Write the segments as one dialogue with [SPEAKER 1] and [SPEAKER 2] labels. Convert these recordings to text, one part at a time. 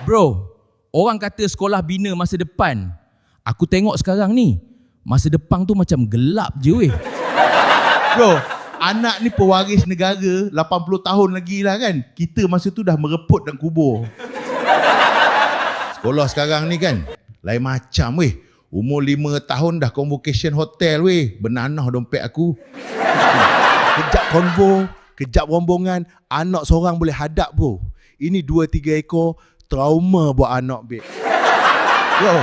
[SPEAKER 1] Bro, orang kata sekolah bina masa depan. Aku tengok sekarang ni, masa depan tu macam gelap je weh.
[SPEAKER 2] Bro, anak ni pewaris negara 80 tahun lagi lah kan. Kita masa tu dah mereput dalam kubur. Sekolah sekarang ni kan, lain macam weh. Umur 5 tahun dah convocation hotel weh. Benanah dompet aku. Kejap konvo, kejap rombongan, anak seorang boleh hadap bro. Ini 2-3 ekor, trauma buat anak babe. Bro,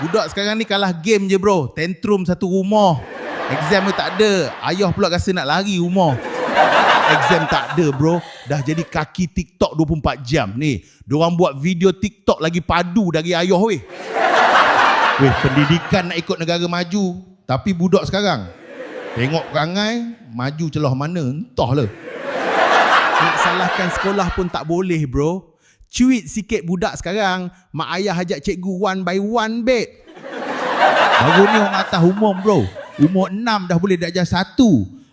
[SPEAKER 2] budak sekarang ni kalah game je bro. Tantrum satu rumah. Exam pun tak ada. Ayah pula rasa nak lari rumah. Exam tak ada bro. Dah jadi kaki TikTok 24 jam. Ni, diorang buat video TikTok lagi padu dari ayah weh. Weh, pendidikan nak ikut negara maju. Tapi budak sekarang, tengok perangai, maju celah mana, entahlah.
[SPEAKER 1] Nak salahkan sekolah pun tak boleh bro. Cuit sikit budak sekarang, mak ayah ajak cikgu one by one babe.
[SPEAKER 2] Baru ni orang atas umum bro. Umur 6 dah boleh darjah 1.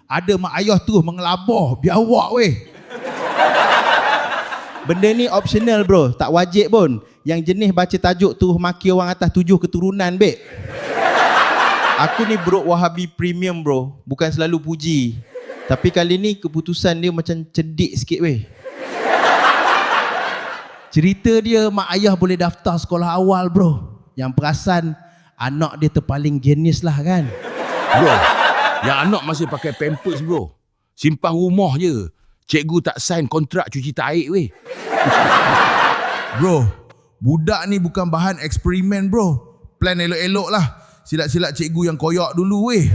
[SPEAKER 2] Ada mak ayah terus mengelabah, biar awak weh.
[SPEAKER 3] Benda ni optional bro, tak wajib pun. Yang jenis baca tajuk tu maki orang atas 7 keturunan babe. Aku ni bro Wahabi premium bro, bukan selalu puji. Tapi kali ni keputusan dia macam cedik sikit weh. Cerita dia mak ayah boleh daftar sekolah awal bro. Yang perasan anak dia terpaling genius lah kan.
[SPEAKER 4] Bro, yang anak masih pakai pampers bro. Simpan rumah je. Cikgu tak sign kontrak cuci taik weh.
[SPEAKER 2] Bro, budak ni bukan bahan eksperimen bro. Plan elok-elok lah. Silat-silat cikgu yang koyak dulu weh.